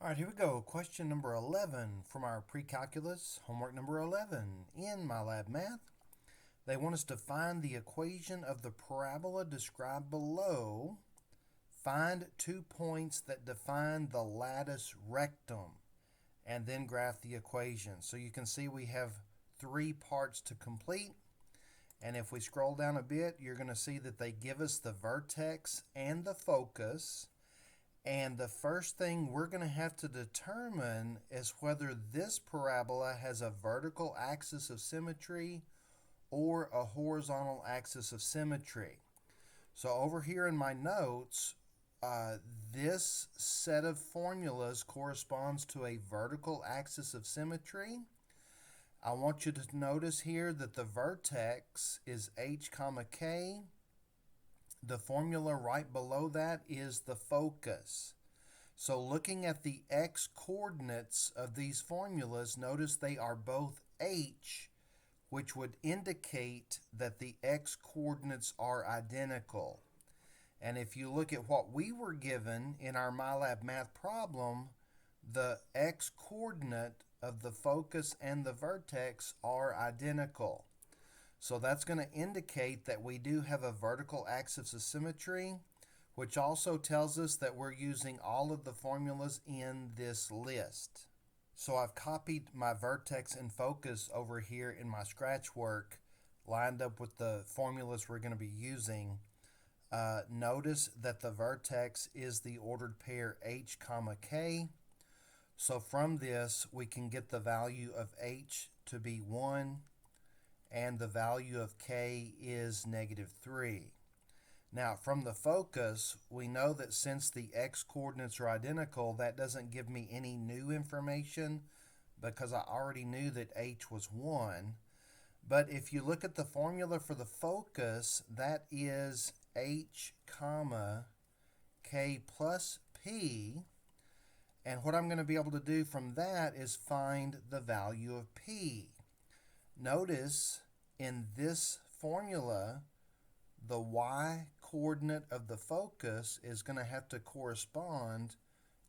All right, here we go. Question number 11 from our Precalculus, homework number 11 in MyLab Math. They want us to find the equation of the parabola described below. Find 2 points that define the lattice rectum, and then graph the equation. So you can see we have 3 parts to complete. And if we scroll down a bit, you're going to see that they give us the vertex and the focus. And the first thing we're going to have to determine is whether this parabola has a vertical axis of symmetry or a horizontal axis of symmetry. So over here in my notes, this set of formulas corresponds to a vertical axis of symmetry. I want you to notice here that the vertex is h comma k. The formula right below that is the focus. So looking at the x-coordinates of these formulas, notice they are both h, which would indicate that the x-coordinates are identical. And if you look at what we were given in our MyLab math problem, the x-coordinate of the focus and the vertex are identical. So that's going to indicate that we do have a vertical axis of symmetry, which also tells us that we're using all of the formulas in this list. So I've copied my vertex and focus over here in my scratch work, lined up with the formulas we're going to be using. Notice that the vertex is the ordered pair h comma k. So from this, we can get the value of h to be 1, and the value of k is -3. Now, from the focus, we know that since the x-coordinates are identical, that doesn't give me any new information because I already knew that h was 1. But if you look at the formula for the focus, that is h comma k plus p. And what I'm going to be able to do from that is find the value of p. Notice in this formula, the y-coordinate of the focus is going to have to correspond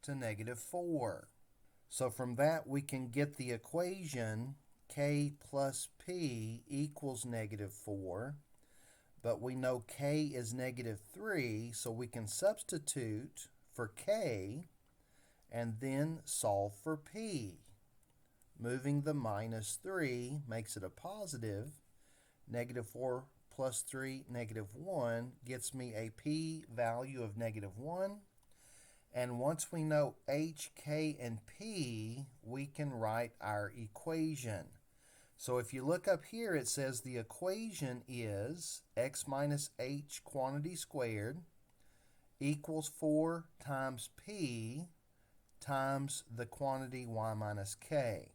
to -4. So from that, we can get the equation k plus p equals -4. But we know k is -3, so we can substitute for k and then solve for p. Moving the -3 makes it a positive. -4 plus 3, -1 gets me a p value of -1. And once we know h, k, and p, we can write our equation. So if you look up here, it says the equation is x minus h quantity squared equals 4 times p times the quantity y minus k.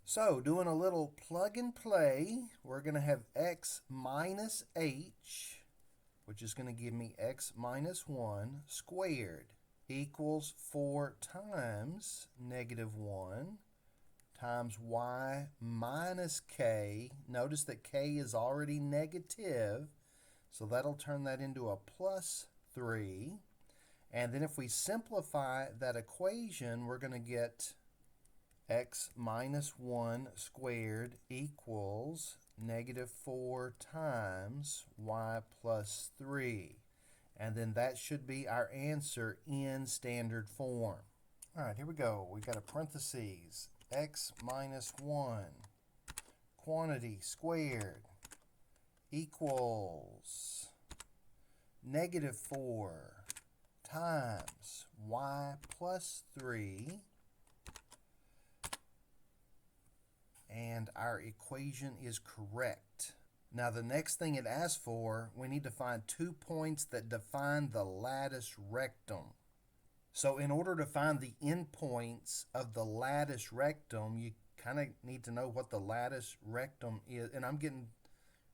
So doing a little plug and play, we're going to have x minus h, which is going to give me x minus 1 squared, equals 4 times -1 times y minus k. Notice that k is already negative, so that'll turn that into a plus 3. And then if we simplify that equation, we're going to get x minus 1 squared equals -4 times y plus 3. And then that should be our answer in standard form. All right, here we go. We've got a parentheses. X minus 1 quantity squared equals -4 times y plus 3, and our equation is correct. Now the next thing it asks for, we need to find 2 points that define the lattice rectum. So in order to find the endpoints of the lattice rectum, you kind of need to know what the lattice rectum is. And I'm getting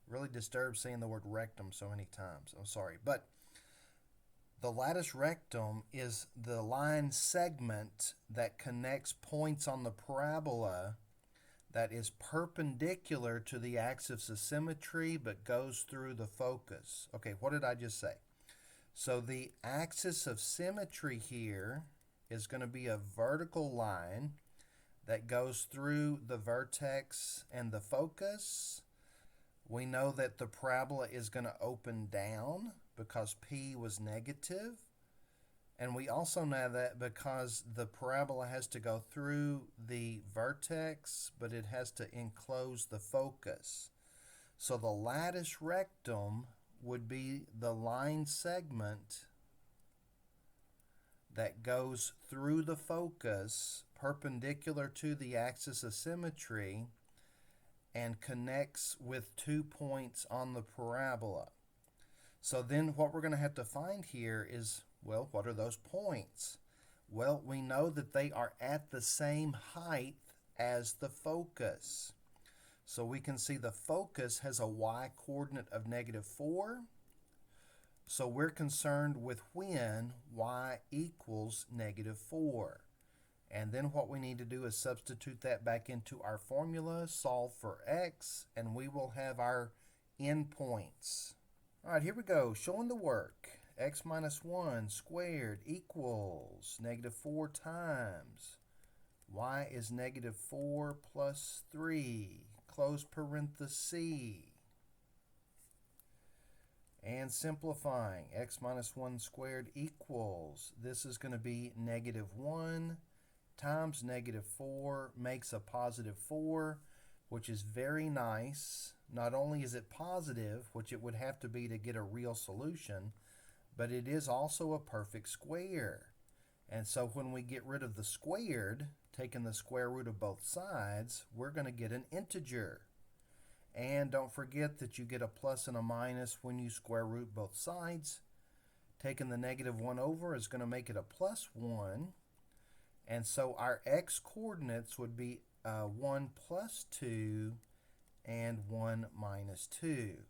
really disturbed saying the word rectum so many times. I'm sorry. But the lattice rectum is the line segment that connects points on the parabola that is perpendicular to the axis of symmetry but goes through the focus. Okay, what did I just say? So the axis of symmetry here is going to be a vertical line that goes through the vertex and the focus. We know that the parabola is going to open down because P was negative. And we also know that because the parabola has to go through the vertex, but it has to enclose the focus. So the lattice rectum would be the line segment that goes through the focus perpendicular to the axis of symmetry and connects with 2 points on the parabola. So then what we're going to have to find here is, well, what are those points? Well, we know that they are at the same height as the focus. So we can see the focus has a y-coordinate of -4. So we're concerned with when y equals -4. And then what we need to do is substitute that back into our formula, solve for x, and we will have our endpoints. All right, here we go, showing the work. X minus 1 squared equals -4 times. Y is -4 plus 3, close parenthesis. And simplifying, x minus 1 squared equals, this is going to be -1 times -4 makes a +4, which is very nice. Not only is it positive, which it would have to be to get a real solution, but it is also a perfect square. And so when we get rid of the squared, taking the square root of both sides, we're going to get an integer. And don't forget that you get a plus and a minus when you square root both sides. Taking the -1 over is going to make it a +1. And so our x coordinates would be 1 plus 2 and 1 minus 2.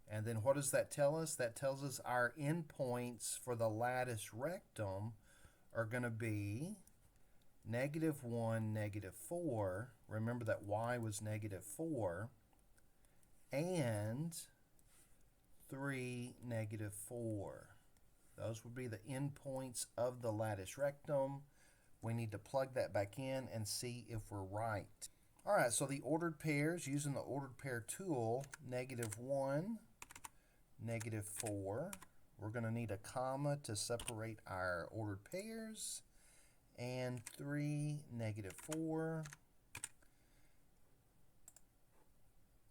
And then what does that tell us? That tells us our endpoints for the lattice rectum are going to be -1, -4. Remember that y was -4. And 3, -4. Those would be the endpoints of the lattice rectum. We need to plug that back in and see if we're right. All right, so the ordered pairs, using the ordered pair tool, -1, -4. We're going to need a comma to separate our ordered pairs. And 3, -4.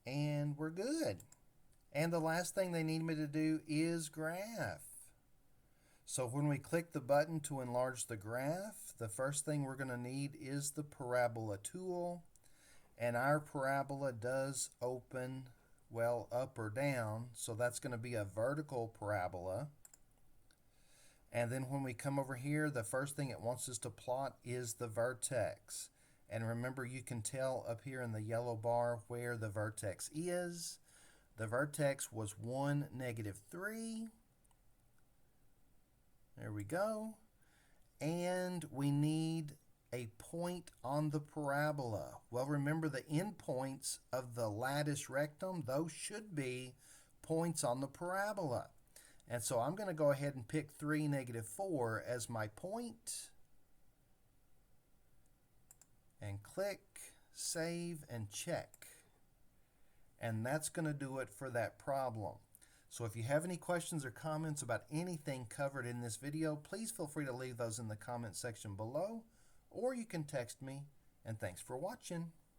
And we're good. And the last thing they need me to do is graph. So when we click the button to enlarge the graph, the first thing we're going to need is the parabola tool. And our parabola does open, well, up or down. So that's going to be a vertical parabola. And then when we come over here, the first thing it wants us to plot is the vertex. And remember, you can tell up here in the yellow bar where the vertex is. The vertex was 1, -3. There we go. And we need a point on the parabola. Well, remember the endpoints of the lattice rectum, those should be points on the parabola. And so I'm going to go ahead and pick 3, -4 as my point. And click, save, and check. And that's going to do it for that problem. So if you have any questions or comments about anything covered in this video, please feel free to leave those in the comment section below, or you can text me. And thanks for watching.